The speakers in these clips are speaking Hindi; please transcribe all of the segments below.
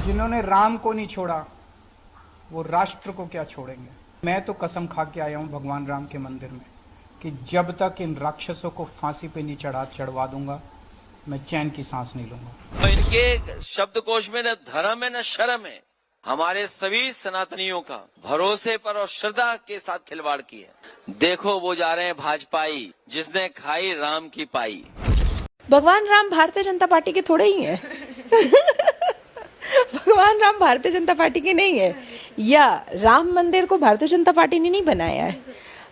जिन्होंने राम को नहीं छोड़ा वो राष्ट्र को क्या छोड़ेंगे। मैं तो कसम खा के आया हूं भगवान राम के मंदिर में कि जब तक इन राक्षसों को फांसी पे नहीं चढ़वा दूंगा मैं चैन की सांस नहीं लूंगा। तो इनके शब्दकोश में न धर्म है न शर्म है। हमारे सभी सनातनियों का भरोसे पर और श्रद्धा के साथ खिलवाड़ की है। देखो वो जा रहे हैं भाजपाई, जिसने खाई राम की पाई। भगवान राम भारतीय जनता पार्टी के थोड़े ही हैं। भगवान राम भारतीय जनता पार्टी के नहीं है, या राम मंदिर को भारतीय जनता पार्टी ने नहीं बनाया है।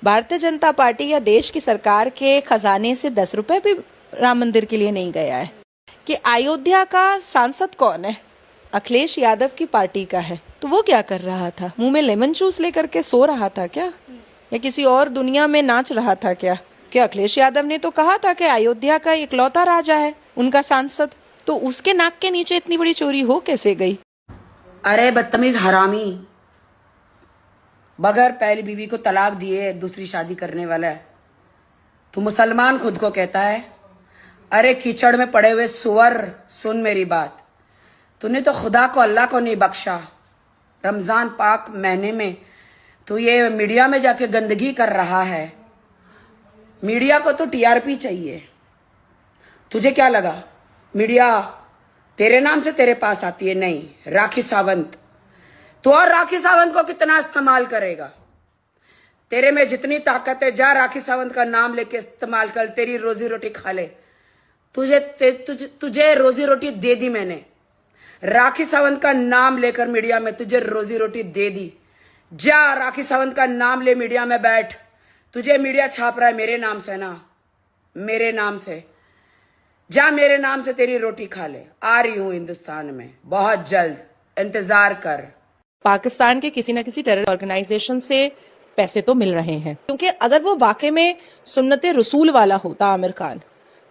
भारतीय जनता पार्टी या देश की सरकार के खजाने से 10 रुपए भी राम मंदिर के लिए नहीं गया है। कि अयोध्या का सांसद कौन है? अखिलेश यादव की पार्टी का है। तो वो क्या कर रहा था? मुंह में लेमन जूस लेकर के सो रहा था क्या, या किसी और दुनिया में नाच रहा था क्या? कि अखिलेश यादव ने तो कहा था कि अयोध्या का इकलौता राजा है उनका सांसद, तो उसके नाक के नीचे इतनी बड़ी चोरी हो कैसे गई? अरे बदतमीज हरामी, बगैर पहली बीवी को तलाक दिए दूसरी शादी करने वाला है। तू मुसलमान खुद को कहता है। अरे कीचड़ में पड़े हुए सुअर, सुन मेरी बात। तूने तो खुदा को अल्लाह को नहीं बख्शा। रमजान पाक महीने में तू ये मीडिया में जाके गंदगी कर रहा है। मीडिया को तो टीआरपी चाहिए। तुझे क्या लगा मीडिया तेरे नाम से तेरे पास आती है? नहीं, राखी सावंत। तो और राखी सावंत को कितना इस्तेमाल करेगा? तेरे में जितनी ताकत है जा राखी सावंत का नाम लेके इस्तेमाल कर, तेरी रोजी रोटी खा ले। तुझे रोजी रोटी दे दी मैंने। राखी सावंत का नाम लेकर मीडिया में तुझे रोजी रोटी दे दी। जा राखी सावंत का नाम ले, मीडिया में बैठ। तुझे मीडिया छाप रहा है मेरे नाम से ना, मेरे नाम से। जा मेरे नाम से तेरी रोटी खा ले। आ रही हूं हिंदुस्तान में बहुत जल्द, इंतजार कर। पाकिस्तान के किसी न किसी टेरर ऑर्गेनाइजेशन से पैसे तो मिल रहे हैं, क्योंकि अगर वो वाकई में सुन्नते रसूल वाला होता, आमिर खान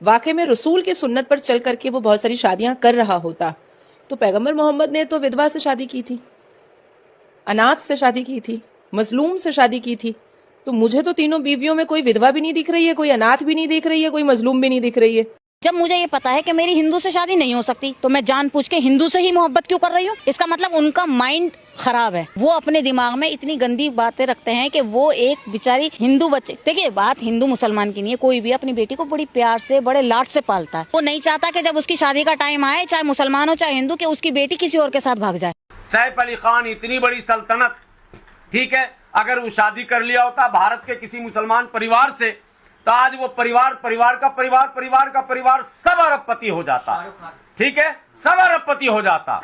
वाकई में रसूल की सुन्नत पर चल करके वो बहुत सारी शादियां कर रहा होता, तो पैगंबर मोहम्मद ने तो विधवा से शादी की थी, अनाथ से शादी की थी, मजलूम से शादी की थी। तो मुझे तो तीनों बीवियों में कोई विधवा भी नहीं दिख रही है, कोई अनाथ भी नहीं दिख रही है, कोई मजलूम भी नहीं दिख रही है। जब मुझे ये पता है कि मेरी हिंदू से शादी नहीं हो सकती, तो मैं जानबूझ के हिंदू से ही मोहब्बत क्यों कर रही हूँ? इसका मतलब उनका माइंड खराब है। वो अपने दिमाग में इतनी गंदी बातें रखते हैं कि वो एक बेचारी हिंदू बच्चे, देखिए बात हिंदू मुसलमान की नहीं है, कोई भी अपनी बेटी को बड़ी प्यार से बड़े लाड से पालता है। वो नहीं चाहता कि जब उसकी शादी का टाइम आए, चाहे मुसलमान हो चाहे हिंदू, कि उसकी बेटी किसी और के साथ भाग जाए। सैफ अली खान इतनी बड़ी सल्तनत, ठीक है, अगर वो शादी कर लिया होता भारत के किसी मुसलमान परिवार से, तो आज वो परिवार का परिवार सब अरबपति हो जाता। ठीक है, सब अरबपति हो जाता।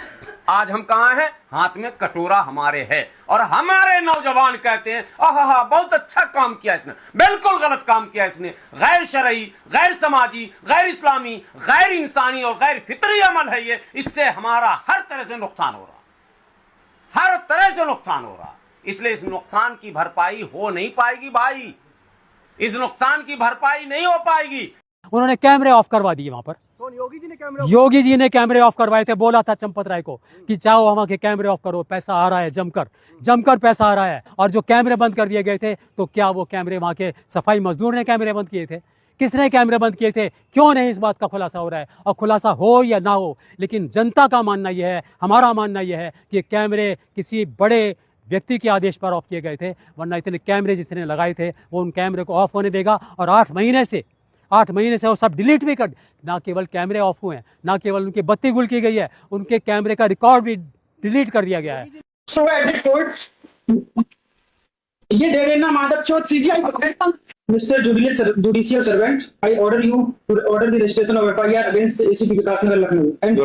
आज हम कहाँ हैं? हाथ में कटोरा हमारे है, और हमारे नौजवान कहते हैं आहा बहुत अच्छा काम किया इसने। बिल्कुल गलत काम किया इसने। गैर शरई, गैर समाजी, गैर इस्लामी, गैर इंसानी और गैर फितरी अमल है ये। इससे हमारा हर तरह से नुकसान हो रहा, हर तरह से नुकसान हो रहा। इसलिए इस नुकसान की भरपाई हो नहीं पाएगी भाई, इस नुकसान की भरपाई नहीं हो पाएगी। उन्होंने कैमरे ऑफ करवा दिए वहां पर। कौन? योगी जी ने कैमरे ऑफ करवाए थे। बोला था चंपत राय को कि जाओ वहां के कैमरे ऑफ करो, पैसा आ रहा है, जमकर पैसा आ रहा है। और जो कैमरे बंद कर दिए गए थे, तो क्या वो कैमरे वहां के सफाई मजदूर ने कैमरे बंद किए थे? किसने कैमरे बंद किए थे? क्यों नहीं इस बात का खुलासा हो रहा है? और खुलासा हो या ना हो, लेकिन जनता का मानना यह है, हमारा मानना यह है कि कैमरे किसी बड़े व्यक्ति के आदेश पर ऑफ किए गए थे, वरना इतने कैमरे जिसने लगाए थे वो उन कैमरे को ऑफ होने देगा। और 8 महीने से वो सब डिलीट भी कर, ना केवल कैमरे ऑफ हुए हैं, ना केवल उनकी बत्ती गुल की गई है, उनके कैमरे का रिकॉर्ड भी डिलीट कर दिया गया है। ये दे देना Madhav Chauth CGI mister judicial servant, I order you to order the registration of FIR against ACP Vikas Nagar Lucknow and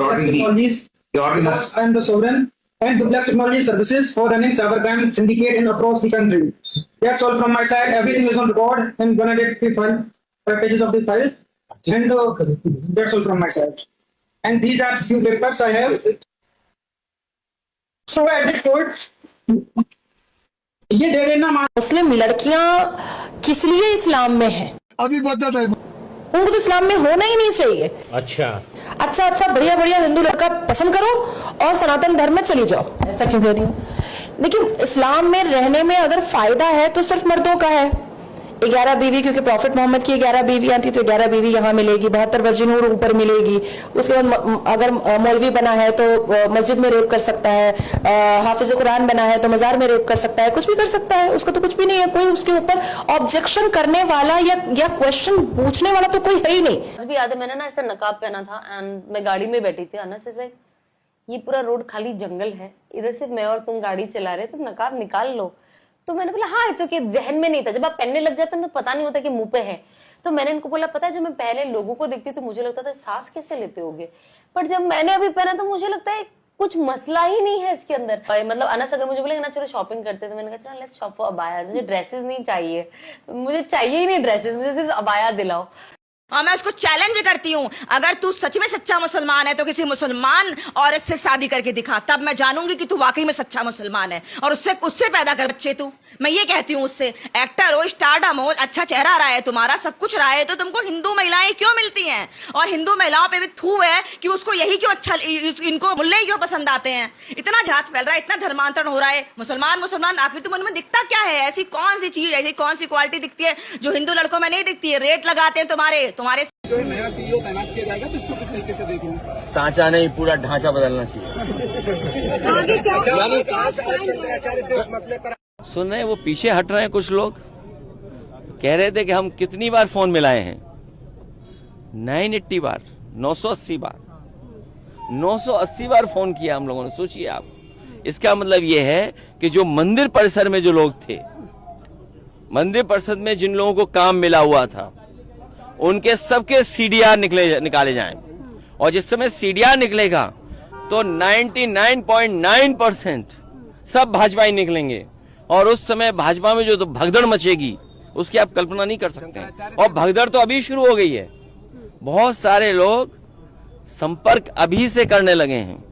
the sovereign and Duplex Technology Services for running cybercrime syndicate in across the country. That's all from my side. Everything is on record in 185 pages of the file, and that's all from my side. And these are few papers I have. So at this point, ये दे देना मुस्लिम लड़कियां किस लिए इस्लाम में हैं? अभी बताता है। उनको तो इस्लाम में होना ही नहीं चाहिए। अच्छा बढ़िया हिंदू लड़का पसंद करो और सनातन धर्म में चली जाओ। ऐसा क्यों कह रही हूँ? देखिए, इस्लाम में रहने में अगर फायदा है तो सिर्फ मर्दों का है। 11 बीवी, क्योंकि प्रॉफिट मोहम्मद की 11 बीवियां थी तो 11 बीवी यहाँ मिलेगी, 72 वर्जिन और ऊपर मिलेगी। उसके बाद अगर मौलवी बना है तो मस्जिद में रेप कर सकता है, हाफिज कुरान बना है तो मजार में रेप कर सकता है, कुछ भी कर सकता है, उसका तो कुछ भी नहीं है। कोई उसके ऊपर ऑब्जेक्शन करने वाला या क्वेश्चन पूछने वाला तो कोई है ही नहीं। आज भी याद है, मैंने ना ऐसा नकाब पहना था एंड मैं गाड़ी में बैठी थी, अनस इज लाइक ये पूरा रोड खाली जंगल है, इधर सिर्फ मैं और तुम गाड़ी चला रहे, तुम नकाब निकाल लो। तो मैंने बोला हाँ इट्स ओके, जहन में नहीं था। जब आप पहनने लग जाते हैं तो पता नहीं होता कि मुंह पे है। तो मैंने इनको बोला पता है जब मैं पहले लोगों को देखती तो मुझे लगता था सांस कैसे लेते होगे, पर जब मैंने अभी पहना तो मुझे लगता है कुछ मसला ही नहीं है इसके अंदर। मतलब अनस अगर मुझे बोलेगा ना चलो शॉपिंग करते, तो मैंने कहा चलो लेट्स शॉप फॉर अबायास, मुझे ड्रेसेस नहीं चाहिए, मुझे चाहिए ही नहीं ड्रेसेस, मुझे सिर्फ अबाया दिलाओ। और मैं उसको चैलेंज करती हूँ, अगर तू सच में सच्चा मुसलमान है तो किसी मुसलमान औरत से शादी करके दिखा, तब मैं जानूंगी कि तू वाकई में सच्चा मुसलमान है। और उससे पैदा कर बच्चे तू। मैं ये कहती हूँ उससे, एक्टर हो, स्टारडम हो, अच्छा चेहरा रहा है तुम्हारा, सब कुछ रहा है, तो तुमको हिंदू महिलाएं क्यों मिलती हैं? और हिंदू महिलाओं पे भी थू है कि उसको यही क्यों अच्छा, इनको मुल्ले क्यों पसंद आते हैं? इतना जात फैल रहा है, इतना धर्मांतरण हो रहा है, मुसलमान आखिर तुम उनमें दिखता क्या है? ऐसी कौन सी चीज, ऐसी कौन सी क्वालिटी दिखती है जो हिंदू लड़कों में नहीं दिखती है? रेट लगाते हैं तुम्हारे जो नया सीईओ तैनात किया जाएगा तो इसको किस तरीके से देखेंगे? सांचा नहीं, पूरा ढांचा बदलना चाहिए। सुन रहे हैं वो पीछे हट रहे हैं, कुछ लोग कह रहे थे कि हम कितनी बार फोन मिलाए हैं, 980 बार, 980 बार, 980 बार फोन किया हम लोगों ने। सोचिए आप, इसका मतलब ये है कि जो मंदिर परिसर में जो लोग थे, मंदिर परिसर में जिन लोगों को काम मिला हुआ था, उनके सबके सीडीआर निकाले जाएं। और जिस समय सीडीआर निकलेगा तो 99.9% सब भाजपा ही निकलेंगे। और उस समय भाजपा में जो तो भगदड़ मचेगी उसकी आप कल्पना नहीं कर सकते हैं। और भगदड़ तो अभी शुरू हो गई है, बहुत सारे लोग संपर्क अभी से करने लगे हैं।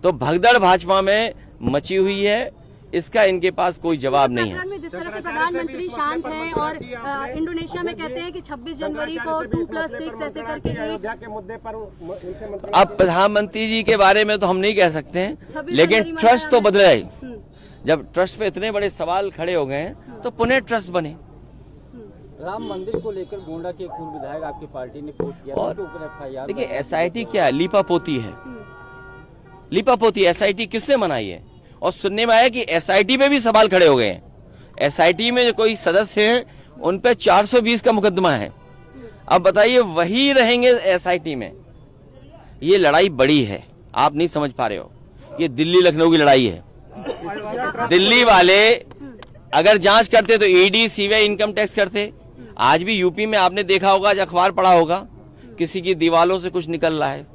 तो भगदड़ भाजपा में मची हुई है, इसका इनके पास कोई जवाब नहीं है। जिस तरह से प्रधानमंत्री शांत हैं और इंडोनेशिया में कहते हैं कि 26 जनवरी को 2+6 ऐसे करके के मुद्दे पर अब प्रधानमंत्री जी के बारे में तो हम नहीं कह सकते हैं, लेकिन ट्रस्ट तो बदला है। जब ट्रस्ट पे इतने बड़े सवाल खड़े हो गए हैं तो पुनः ट्रस्ट बने। राम मंदिर को लेकर गोंडा के पूर्व विधायक आपकी पार्टी ने कोर्ट किया, और उनके ऊपर एफआईआर। देखिए एसआईटी क्या है, लीपापोती है। लीपापोती एसआईटी किसने मनाई है? और सुनने में आया कि एसआईटी पे भी सवाल खड़े हो गए हैं। एसआईटी में जो कोई सदस्य हैं उन पे 420 का मुकदमा है। अब बताइए वही रहेंगे एसआईटी में? ये लड़ाई बड़ी है, आप नहीं समझ पा रहे हो। ये दिल्ली लखनऊ की लड़ाई है। दिल्ली वाले अगर जांच करते तो ईडी, सीबीआई, इनकम टैक्स करते। आज भी यूपी में आपने देखा होगा, आज अखबार पढ़ा होगा, किसी की दीवालों से कुछ निकल रहा है,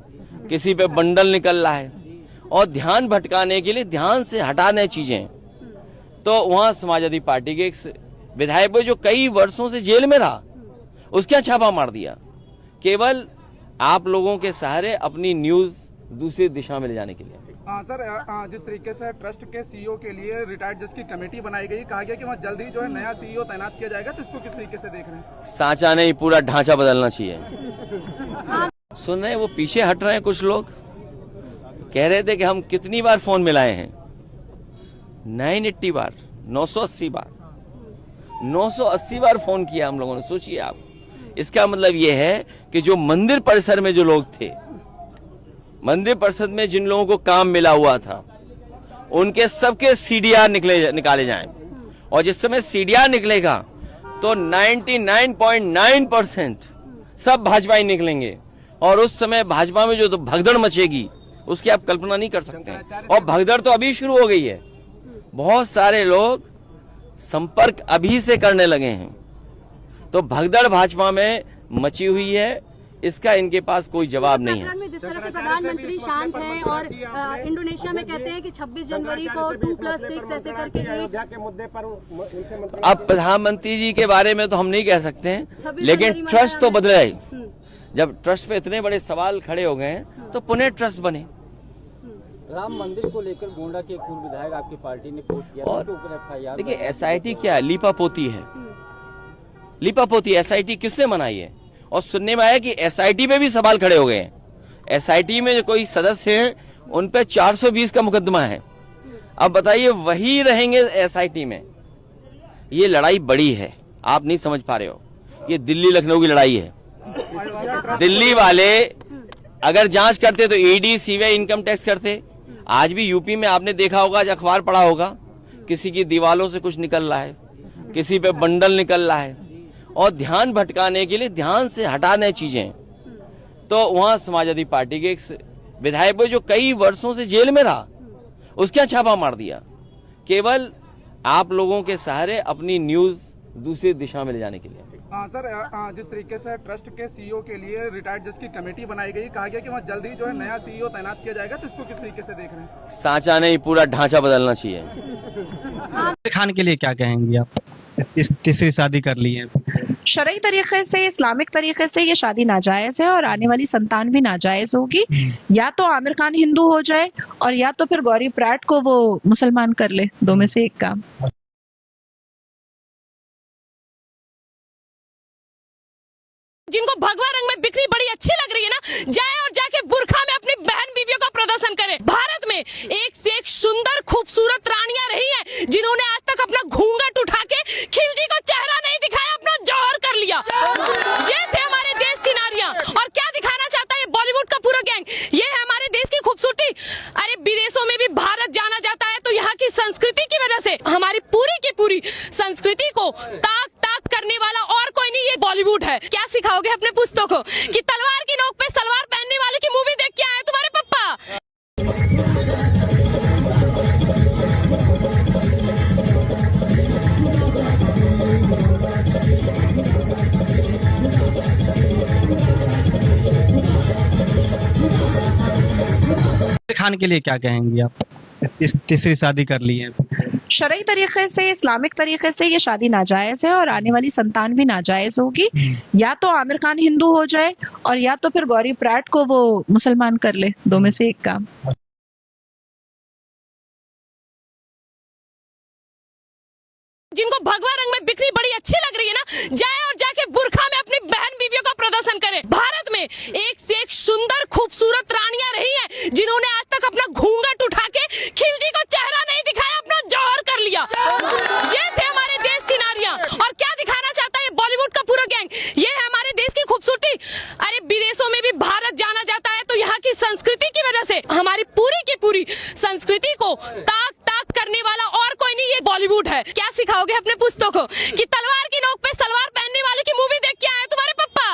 किसी पे बंडल निकल रहा है, और ध्यान भटकाने के लिए, ध्यान से हटाने चीजें। तो वहां समाजवादी पार्टी के एक विधायक जो कई वर्षों से जेल में रहा, उसका छापा मार दिया, केवल आप लोगों के सहारे अपनी न्यूज दूसरी दिशा में ले जाने के लिए। सर, जिस तरीके से ट्रस्ट के सीईओ के लिए रिटायर्ड जज की कमेटी बनाई गई, कहा गया कि वहाँ जल्द ही जो है नया सीईओ तैनात किया जाएगा, तो इसको किस तरीके से देख रहे हैं? सांचा नहीं, पूरा ढांचा बदलना चाहिए। सुन रहे हैं वो पीछे हट रहे हैं, कुछ लोग कह रहे थे कि हम कितनी बार फोन मिलाए हैं, 980 बार, 980 बार, 980 बार फोन किया हम लोगों ने। सोचिए आप, इसका मतलब ये है कि जो मंदिर परिसर में जो लोग थे, मंदिर परिसर में जिन लोगों को काम मिला हुआ था, उनके सबके सीडीआर निकाले जाएं। और जिस समय सीडीआर निकलेगा तो 99.9% सब भाजपा ही निकलेंगे। और उस समय भाजपा में जो तो भगदड़ मचेगी उसकी आप कल्पना नहीं कर सकते हैं। और भगदड़ तो अभी शुरू हो गई है, बहुत सारे लोग संपर्क अभी से करने लगे हैं। तो भगदड़ भाजपा में मची हुई है, इसका इनके पास कोई जवाब नहीं है। जिस तरह से प्रधानमंत्री शांत हैं और इंडोनेशिया में कहते हैं कि 26 जनवरी को 2+6 ऐसे करके के मुद्दे पर अब प्रधानमंत्री जी के बारे में तो हम नहीं कह सकते हैं, लेकिन ट्रस्ट तो बदला है। जब ट्रस्ट पे इतने बड़े सवाल खड़े हो गए हैं तो पुनः ट्रस्ट बने। राम मंदिर को लेकर गोंडा के पूर्व विधायक आपकी पार्टी ने कोर्ट किया, और उनके ऊपर एफआईआर। देखिए एसआईटी क्या है, लीपापोती है। लीपापोती एसआईटी किसने मनाई है? और सुनने में आया कि एसआईटी पे भी सवाल खड़े हो गए हैं। एसआईटी में जो कोई सदस्य हैं उन पे 420 का मुकदमा है। अब बताइए वही रहेंगे एसआईटी में? ये लड़ाई बड़ी है, आप नहीं समझ पा रहे हो, ये दिल्ली लखनऊ की लड़ाई है। दिल्ली वाले अगर जांच करते तो ईडी सीबीआई इनकम टैक्स करते। आज भी यूपी में आपने देखा होगा, आज अखबार पढ़ा होगा, किसी की दीवालों से कुछ निकल रहा है, किसी पे बंडल निकल रहा है, और ध्यान भटकाने के लिए ध्यान से हटा दें चीजें। तो वहां समाजवादी पार्टी के एक विधायक जो कई वर्षों से जेल में रहा, उसका छापा मार दिया, केवल आप लोगों के सहारे अपनी न्यूज दूसरी दिशा में ले जाने के लिए। हाँ सर, जिस तरीके से ट्रस्ट के सीईओ के लिए रिटायर्ड जज की कमेटी बनाई गई, कहा गया कि वहाँ जल्दी जो है नया सीईओ तैनात किया जाएगा, तो इसको किस तरीके से देख रहे हैं? सांचा नहीं, पूरा ढांचा बदलना चाहिए। खान के लिए क्या कहेंगी आप? इस तीसरी शादी कर ली है। शरई तरीके से, इस्लामिक तरीके से ये शादी नाजायज है और आने वाली संतान भी नाजायज होगी। या तो आमिर खान हिंदू हो जाए और या तो फिर गौरी प्राट को वो मुसलमान कर ले, दो में से एक काम। जिनको भगवा रंग में बिक्री बड़ी अच्छी लग रही है ना, जाए और जाके बुरखा में अपनी बहन बीवियों का प्रदर्शन करें। भारत में एक से एक सुंदर खूबसूरत रानियां रही हैं, जिन्होंने आज तक अपना घूंघट उठा के खिलजी को चेहरा नहीं दिखाया, अपना जौहर कर लिया। ये थे हमारे देश की नारियां। और क्या दिखाना चाहता है बॉलीवुड का पूरा गैंग? ये है हमारे देश की खूबसूरती। अरे विदेशों में भी भारत जाना जाता है तो यहाँ की संस्कृति की वजह से। हमारी पूरी की पूरी संस्कृति को ताक ताक करने वाला और कोई नहीं, ये बॉलीवुड है। क्या सिखाओगे अपने पुस्तकों को कि तलवार की नोक पे सलवार पहनने वाले की मूवी देख के आए तुम्हारे पप्पा? खान के लिए क्या कहेंगी आप? इस तीसरी शादी कर ली है। शरई तरीके से, इस्लामिक तरीके से ये शादी नाजायज है और आने वाली संतान भी नाजायज होगी। या तो आमिर खान हिंदू हो जाए और या तो फिर गौरी प्राट को वो मुसलमान कर ले, दो में से एक काम। जिनको भगवा रंग में बिक्री बड़ी अच्छी लग रही है ना, जाए और जाके बुरखा में अपनी बहन बीवियों का प्रदर्शन करें। भारत में एक से एक सुंदर खूबसूरत रानियां रही हैं, जिन्होंने आज तक अपना घूंघट उठा के खिलजी को चेहरा नहीं दिखाया, अपना जौहर कर लिया। ये थे हमारे देश की नारियां। और क्या दिखाना चाहता है बॉलीवुड का पूरा गैंग? ये है हमारे देश की खूबसूरती। अरे विदेशों में भी भारत जाना जाता है तो यहाँ की संस्कृति की वजह से। हमारी पूरी की पूरी संस्कृति को ताक ताक करने वाला और कोई नहीं, ये बॉलीवुड है। क्या सिखाओगे अपने पुस्तकों को कि तलवार की नोक पे सलवार पहनने वाले की मूवी देख के आए तुम्हारे पप्पा?